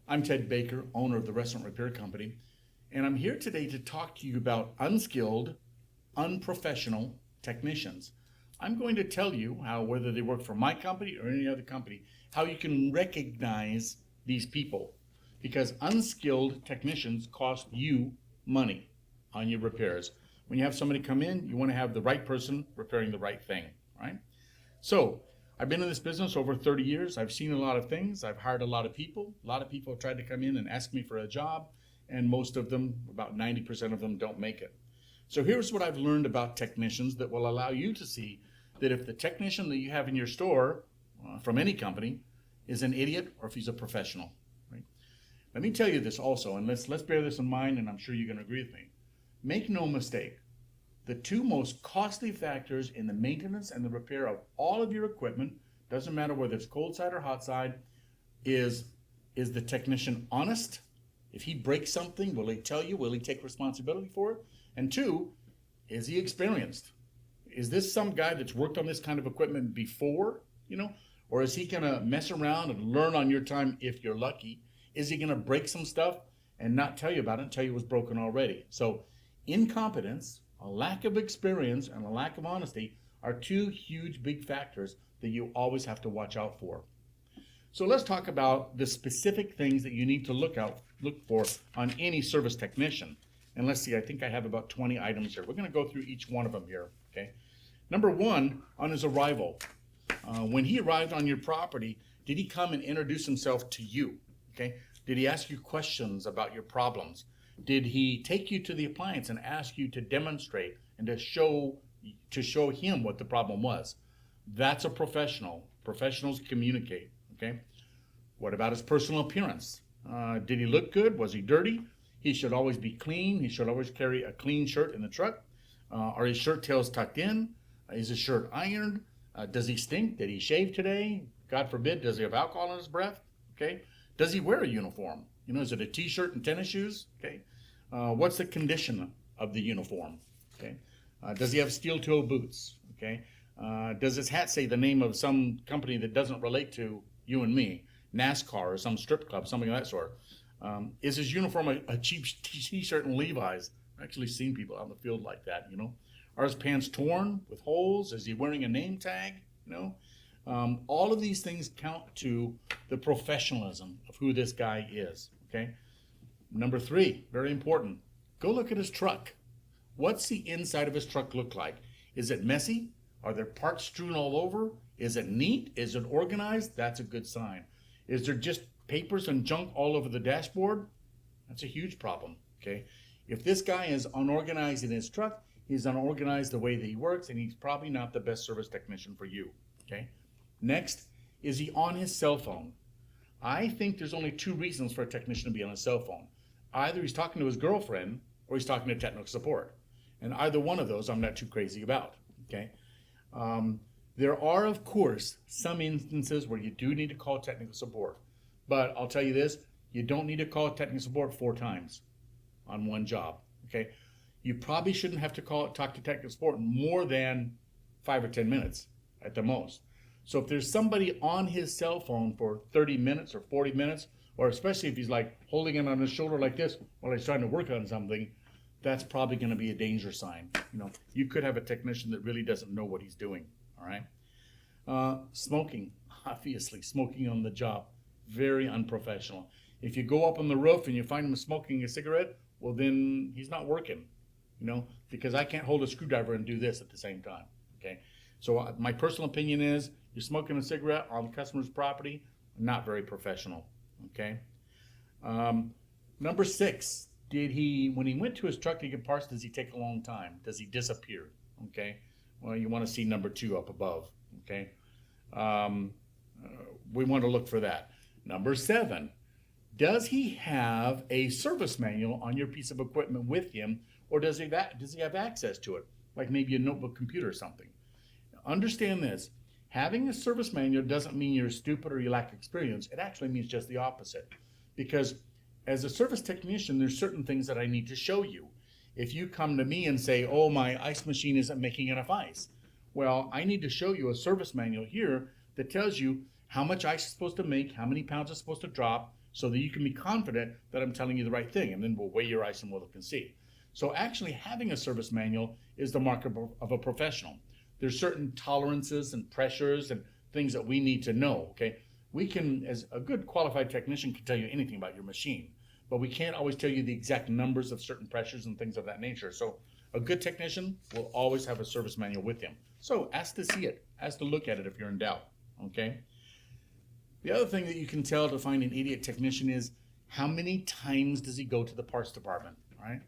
I'm Ted Baker, owner of the Restaurant Repair Company, and I'm here today to talk to you about unskilled, unprofessional technicians. I'm going to tell you how, whether they work for my company or any other company, how you can recognize these people. Because unskilled technicians cost you money on your repairs. When you have somebody come in, you want to have the right person repairing the right thing, right? So, I've been in this business over 30 years. I've seen a lot of things. I've hired a lot of people. A lot of people have tried to come in and ask me for a job, and most of them, about 90% of them, don't make it. So here's what I've learned about technicians that will allow you to see that if the technician that you have in your store from any company is an idiot or if he's a professional. Right? Let me tell you this also, and let's bear this in mind, and I'm sure you're going to agree with me. Make no mistake. The two most costly factors in the maintenance and the repair of all of your equipment, doesn't matter whether it's cold side or hot side, is the technician honest? If he breaks something, will he tell you? Will he take responsibility for it? And two, is he experienced? Is this some guy that's worked on this kind of equipment before, or is he going to mess around and learn on your time if you're lucky? Is he going to break some stuff and not tell you about it and tell you it was broken already? So incompetence, a lack of experience, and a lack of honesty are two huge big factors that you always have to watch out for. So let's talk about the specific things that you need to look for on any service technician. And let's see, I think I have about 20 items here. We're going to go through each one of them here, okay? Number one, on his arrival. When he arrived on your property, did he come and introduce himself to you, okay? Did he ask you questions about your problems? Did he take you to the appliance and ask you to demonstrate and to show him what the problem was? That's a professional. Professionals communicate, okay? What about his personal appearance? Did he look good? Was he dirty? He should always be clean. He should always carry a clean shirt in the truck. Are his shirt tails tucked in? Is his shirt ironed? Does he stink? Did he shave today? God forbid, does he have alcohol in his breath? Okay. Does he wear a uniform? Is it a t-shirt and tennis shoes? Okay. What's the condition of the uniform? Okay. Does he have steel-toe boots? Okay. Does his hat say the name of some company that doesn't relate to you and me? NASCAR or some strip club, something of that sort. Is his uniform a cheap t-shirt and Levi's? I've actually seen people out in the field like that, Are his pants torn with holes? Is he wearing a name tag? All of these things count to the professionalism of who this guy is, okay? Number three, very important. Go look at his truck. What's the inside of his truck look like? Is it messy? Are there parts strewn all over? Is it neat? Is it organized? That's a good sign. Is there just papers and junk all over the dashboard? That's a huge problem, okay? If this guy is unorganized in his truck, he's unorganized the way that he works, and he's probably not the best service technician for you, okay? Next, is he on his cell phone? I think there's only two reasons for a technician to be on his cell phone. Either he's talking to his girlfriend or he's talking to technical support. And either one of those I'm not too crazy about, okay? There are, of course, some instances where you do need to call technical support. But I'll tell you this, you don't need to call technical support 4 times on one job, okay? You probably shouldn't have to talk to technical support in more than 5 or 10 minutes at the most. So if there's somebody on his cell phone for 30 minutes or 40 minutes, or especially if he's like holding it on his shoulder like this while he's trying to work on something, that's probably going to be a danger sign. You could have a technician that really doesn't know what he's doing, all right? Smoking, obviously, smoking on the job, very unprofessional. If you go up on the roof and you find him smoking a cigarette, well, then he's not working, because I can't hold a screwdriver and do this at the same time, okay? So my personal opinion is you're smoking a cigarette on the customer's property, not very professional, okay? Number 6, when he went to his truck to get parts, does he take a long time? Does he disappear, okay? Well, you want to see number 2 up above, okay? We want to look for that. Number 7, does he have a service manual on your piece of equipment with him, or does he have access to it, like maybe a notebook computer or something? Understand this. Having a service manual doesn't mean you're stupid or you lack experience. It actually means just the opposite. Because as a service technician, there's certain things that I need to show you. If you come to me and say, oh, my ice machine isn't making enough ice, well, I need to show you a service manual here that tells you how much ice is supposed to make, how many pounds it's supposed to drop, so that you can be confident that I'm telling you the right thing, and then we'll weigh your ice and we'll look and see. So actually having a service manual is the mark of a professional. There's certain tolerances and pressures and things that we need to know, okay? We can, as a good qualified technician, can tell you anything about your machine, but we can't always tell you the exact numbers of certain pressures and things of that nature. So a good technician will always have a service manual with him. So ask to see it, ask to look at it if you're in doubt, okay? The other thing that you can tell to find an idiot technician is how many times does he go to the parts department, right?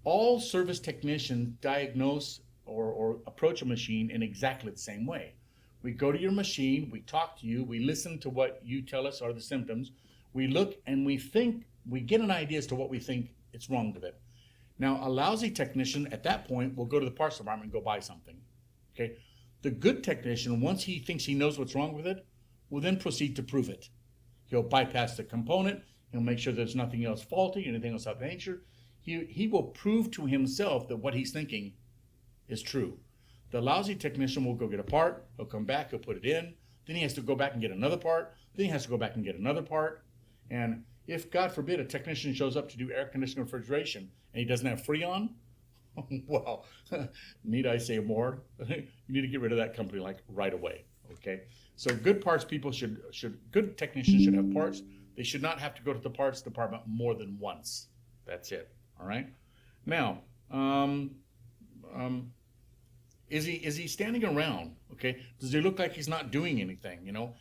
All service technicians diagnose or approach a machine in exactly the same way. We go to your machine, we talk to you, we listen to what you tell us are the symptoms, we look and we think, we get an idea as to what we think it's wrong with it. Now, a lousy technician at that point will go to the parts department and go buy something, okay? The good technician, once he thinks he knows what's wrong with it, will then proceed to prove it. He'll bypass the component, he'll make sure there's nothing else faulty, anything else of nature. He will prove to himself that what he's thinking is true. The lousy technician will go get a part, he'll come back, he'll put it in, then he has to go back and get another part, then he has to go back and get another part. And if, God forbid, a technician shows up to do air conditioning refrigeration and he doesn't have Freon, well, need I say more? You need to get rid of that company like right away, okay? So good parts people good technicians should have parts. They should not have to go to the parts department more than once. That's it, all right? Now, is he standing around, okay? Does he look like he's not doing anything, you know?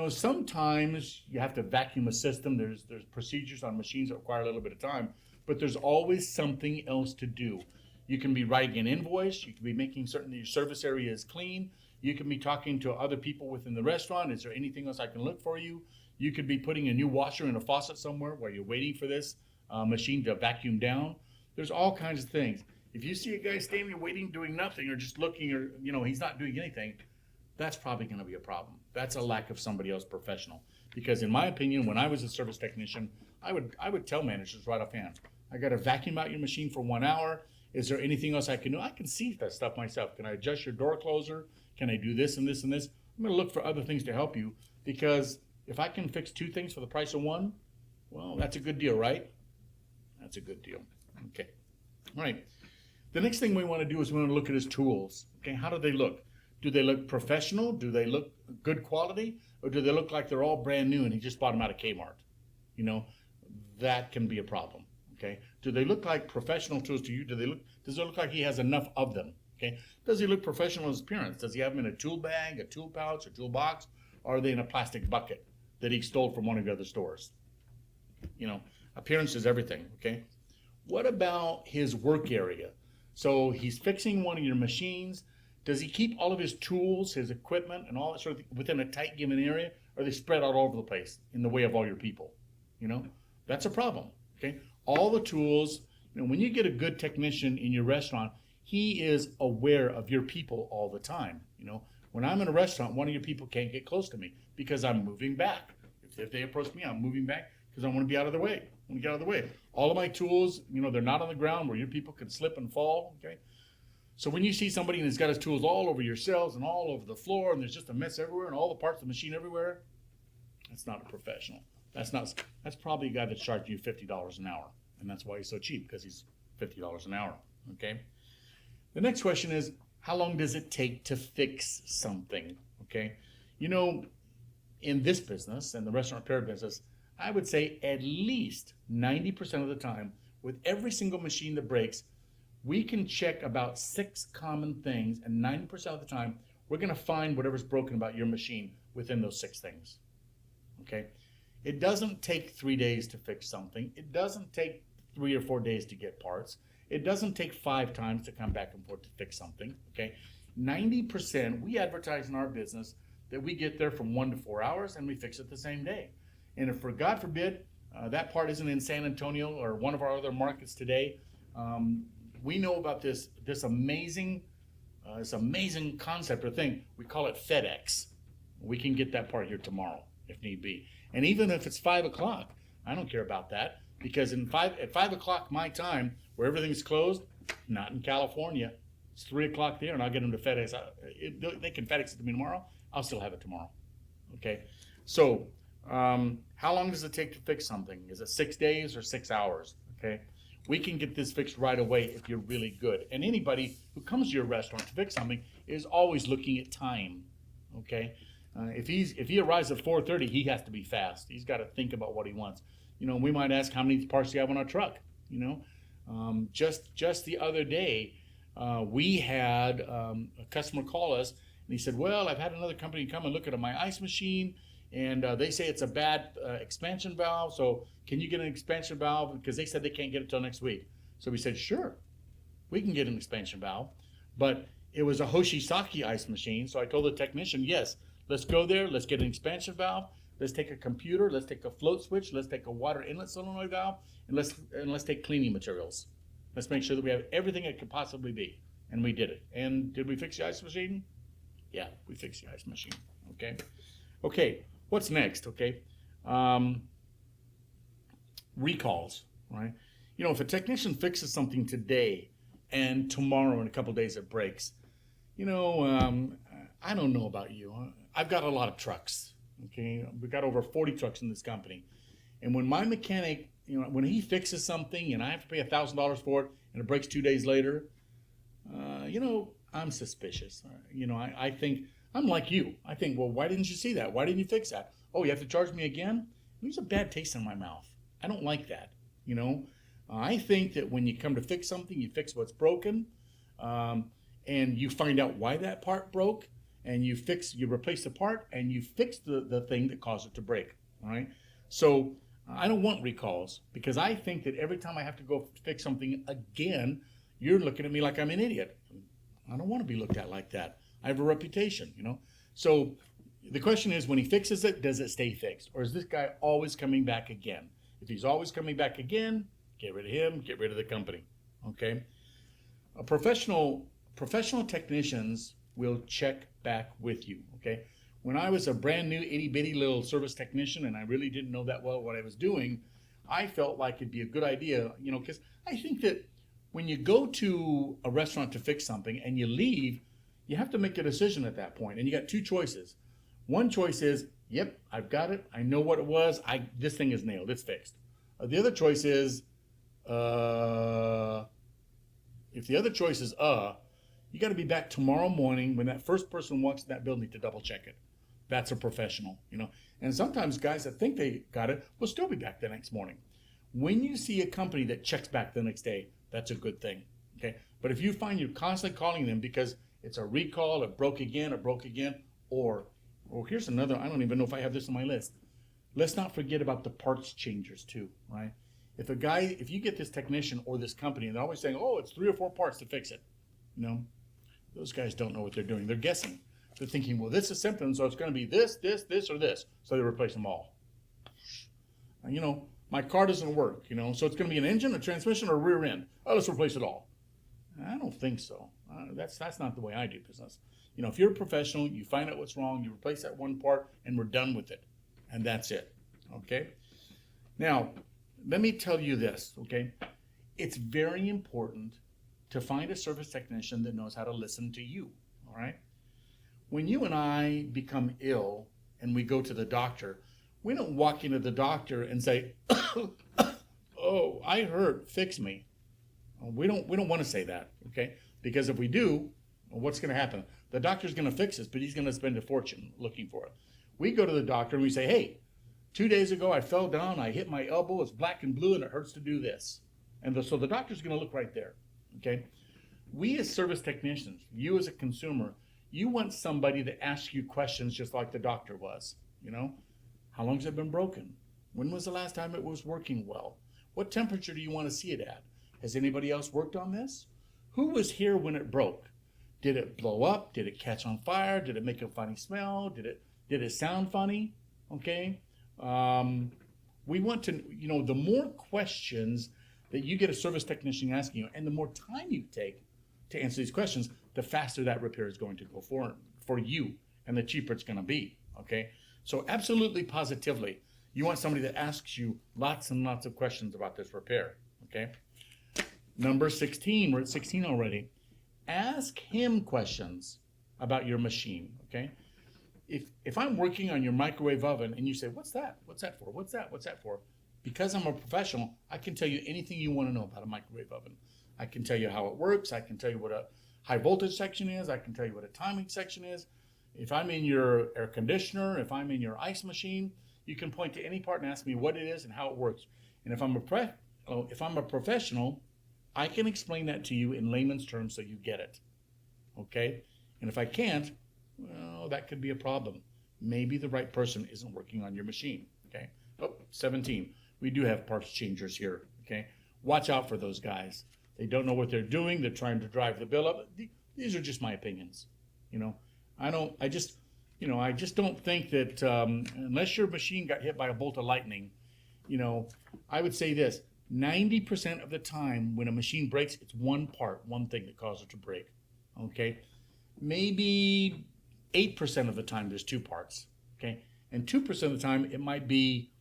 Sometimes you have to vacuum a system. There's procedures on machines that require a little bit of time, but there's always something else to do. You can be writing an invoice. You can be making certain that your service area is clean. You can be talking to other people within the restaurant. Is there anything else I can look for you? You could be putting a new washer in a faucet somewhere while you're waiting for this machine to vacuum down. There's all kinds of things. If you see a guy standing waiting, doing nothing, or just looking, or he's not doing anything, that's probably going to be a problem. That's a lack of somebody else professional. Because in my opinion, when I was a service technician, I would tell managers right offhand, I got to vacuum out your machine for 1 hour. Is there anything else I can do? I can see that stuff myself. Can I adjust your door closer? Can I do this and this and this? I'm going to look for other things to help you, because if I can fix 2 things for the price of 1, well, that's a good deal, right? That's a good deal. Okay. All right. The next thing we want to do is we want to look at his tools. Okay, how do they look? Do they look professional? Do they look good quality? Or do they look like they're all brand new and he just bought them out of Kmart? That can be a problem. Okay, do they look like professional tools to you? Does it look like he has enough of them? Okay, does he look professional in his appearance? Does he have them in a tool bag, a tool pouch, a tool box, or are they in a plastic bucket that he stole from one of the other stores? Appearance is everything. Okay, what about his work area? So he's fixing one of your machines. Does he keep all of his tools, his equipment, and all that sort of thing within a tight given area? Or are they spread out all over the place in the way of all your people? That's a problem, okay? All the tools, when you get a good technician in your restaurant, he is aware of your people all the time. When I'm in a restaurant, one of your people can't get close to me because I'm moving back. If they approach me, I'm moving back because I want to be out of the way. I want to get out of the way. All of my tools, they're not on the ground where your people can slip and fall, okay? So when you see somebody and he's got his tools all over your shelves and all over the floor and there's just a mess everywhere and all the parts of the machine everywhere, that's not a professional. That's probably a guy that's charging you $50 an hour. And that's why he's so cheap, because he's $50 an hour, okay? The next question is, how long does it take to fix something, okay? In this business, and the restaurant repair business, I would say at least 90% of the time, with every single machine that breaks, we can check about 6 common things, and 90% of the time, we're going to find whatever's broken about your machine within those 6 things, okay? It doesn't take 3 days to fix something. It doesn't take 3 or 4 days to get parts. It doesn't take 5 times to come back and forth to fix something, okay? 90%, we advertise in our business that we get there from 1 to 4 hours and we fix it the same day. And if, for God forbid, that part isn't in San Antonio or one of our other markets today, we know about this amazing concept or thing. We call it FedEx. We can get that part here tomorrow if need be. And even if it's 5 o'clock, I don't care about that, because at 5 o'clock my time, where everything's closed, not in California, it's 3 o'clock there, and I'll get them to FedEx. They can FedEx it to me tomorrow. I'll still have it tomorrow. Okay, so How long does it take to fix something? Is it 6 days or 6 hours? Okay. We can get this fixed right away if you're really good. And anybody who comes to your restaurant to fix something is always looking at time. Okay. If he arrives at 4:30, he has to be fast. He's got to think about what he wants. We might ask how many parts do you have on our truck. Just the other day, we had a customer call us, and he said, "Well, I've had another company come and look at my ice machine, and they say it's a bad expansion valve. So can you get an expansion valve? Because they said they can't get it till next week." So we said, "Sure, we can get an expansion valve," but it was a Hoshisaki ice machine. So I told the technician, "Yes, let's go there. Let's get an expansion valve. Let's take a computer. Let's take a float switch. Let's take a water inlet solenoid valve, and let's take cleaning materials. Let's make sure that we have everything it could possibly be." And we did it. And did we fix the ice machine? Yeah, we fixed the ice machine. Okay. What's next? Recalls, right? If a technician fixes something today and tomorrow in a couple of days it breaks, I don't know about you. I've got a lot of trucks. Okay, we've got over 40 trucks in this company, and when my mechanic, when he fixes something and I have to pay $1,000 for it and it breaks 2 days later, I'm suspicious. I think I'm like you. I think, well, why didn't you see that? Why didn't you fix that? Oh, you have to charge me again? There's a bad taste in my mouth. I don't like that. I think that when you come to fix something, you fix what's broken, and you find out why that part broke, and you replace the part, and you fix the thing that caused it to break. All right. So I don't want recalls, because I think that every time I have to go fix something again, you're looking at me like I'm an idiot. I don't want to be looked at like that. I have a reputation, So the question is, when he fixes it, does it stay fixed? Or is this guy always coming back again? If he's always coming back again, get rid of him, get rid of the company. Okay? Professional technicians will check back with you. Okay? When I was a brand new itty bitty little service technician and I really didn't know that well what I was doing, I felt like it'd be a good idea, because I think that when you go to a restaurant to fix something and you leave, you have to make a decision at that point. And you got two choices. One choice is, yep, I've got it. I know what it was. This thing is nailed. It's fixed. The other choice is, if the other choice is, you got to be back tomorrow morning when that first person walks in that building to double check it. That's a professional, And sometimes guys that think they got it will still be back the next morning. When you see a company that checks back the next day, that's a good thing. Okay. But if you find you're constantly calling them because it's a recall, it broke again, or here's another, I don't even know if I have this on my list. Let's not forget about the parts changers too, right? If you get this technician or this company and they're always saying, oh, it's 3 or 4 parts to fix it. Those guys don't know what they're doing. They're guessing. They're thinking, well, this is something, so it's going to be this, or this. So they replace them all. My car doesn't work, so it's going to be an engine, a transmission, or a rear end. Oh, let's replace it all. I don't think so. That's not the way I do business. If you're a professional, you find out what's wrong, you replace that one part, and we're done with it. And that's it. Okay? Now, let me tell you this, okay? It's very important to find a service technician that knows how to listen to you, all right? When you and I become ill and we go to the doctor, we don't walk into the doctor and say, oh, I hurt, fix me. We don't want to say that, okay? Because if we do, what's going to happen? The doctor's going to fix us, but he's going to spend a fortune looking for it. We go to the doctor and we say, hey, 2 days ago I fell down, I hit my elbow, it's black and blue, and it hurts to do this. So the doctor's going to look right there, okay? We as service technicians, you as a consumer, you want somebody that asks you questions just like the doctor was, How long has it been broken? When was the last time it was working well? What temperature do you want to see it at? Has anybody else worked on this? Who was here when it broke? Did it blow up? Did it catch on fire? Did it make a funny smell? Did it sound funny? Okay. We want to, the more questions that you get a service technician asking you, and the more time you take to answer these questions, the faster that repair is going to go for you, and the cheaper it's going to be. Okay. So absolutely, positively, you want somebody that asks you lots and lots of questions about this repair. Okay. Number 16, we're at 16 already. Ask him questions about your machine, okay? if I'm working on your microwave oven and you say, what's that? What's that for? What's that? What's that for? Because I'm a professional, I can tell you anything you want to know about a microwave oven. I can tell you how it works. I can tell you what a high voltage section is. I can tell you what a timing section is. If I'm in your air conditioner, if I'm in your ice machine, you can point to any part and ask me what it is and how it works. And if I'm a professional, I can explain that to you in layman's terms so you get it. Okay? And if I can't, well, that could be a problem. Maybe the right person isn't working on your machine. Okay? Oh, 17. We do have parts changers here. Okay? Watch out for those guys. They don't know what they're doing. They're trying to drive the bill up. These are just my opinions. I just don't think that unless your machine got hit by a bolt of lightning, I would say this: 90% of the time when a machine breaks, it's one thing that causes it to break. Okay, maybe 8% of the time there's two parts. Okay, and 2% of the time it might be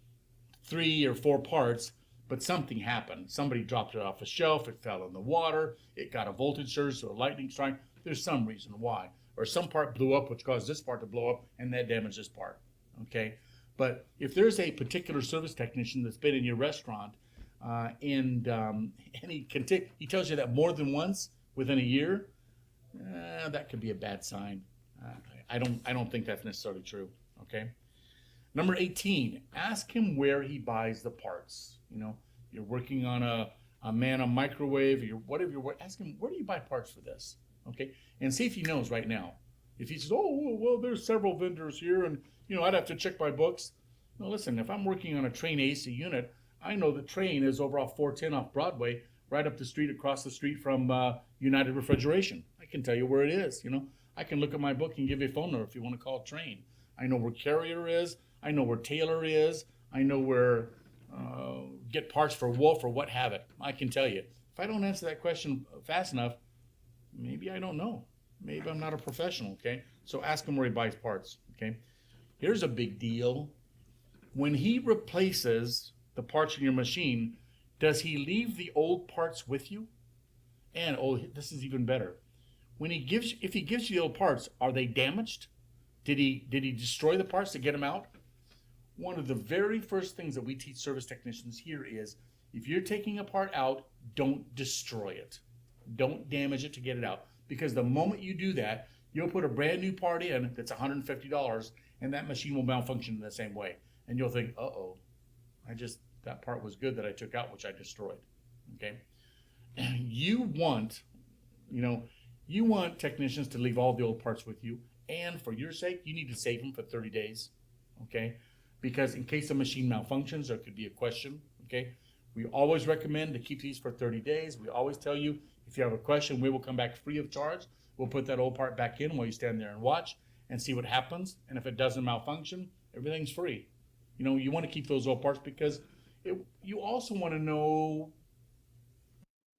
3 or 4 parts, but something happened. Somebody dropped it off a shelf. It fell in the water. It got a voltage surge or a lightning strike. There's some reason why. Or some part blew up, which caused this part to blow up, and that damaged this part. Okay? But if there's a particular service technician that's been in your restaurant and he tells you that more than once within a year, that could be a bad sign. I don't think that's necessarily true. Okay? Number 18, ask him where he buys the parts. You're working on a microwave, or ask him, where do you buy parts for this? Okay, and see if he knows right now. If he says, oh, well, there's several vendors here, and I'd have to check my books. No, listen, if I'm working on a Train AC unit, I know the Train is over off 410 off Broadway, right up the street, across the street from United Refrigeration. I can tell you where it is. I can look at my book and give you a phone number if you want to call Train. I know where Carrier is. I know where Taylor is. I know where get parts for Wolf or what have it. I can tell you. If I don't answer that question fast enough, maybe I don't know. Maybe I'm not a professional, okay? So ask him where he buys parts, okay? Here's a big deal. When he replaces the parts in your machine, does he leave the old parts with you? And, this is even better. If he gives you the old parts, are they damaged? Did he destroy the parts to get them out? One of the very first things that we teach service technicians here is, if you're taking a part out, don't destroy it. Don't damage it to get it out. Because the moment you do that, you'll put a brand new part in that's $150, and that machine will malfunction in the same way. And you'll think, that part was good that I took out, which I destroyed. Okay? And you want technicians to leave all the old parts with you. And for your sake, you need to save them for 30 days. Okay? Because in case the machine malfunctions, there could be a question. Okay? We always recommend to keep these for 30 days. We always tell you, if you have a question, we will come back free of charge. We'll put that old part back in while you stand there and watch and see what happens. And if it doesn't malfunction, everything's free. You want to keep those old parts because you also want to know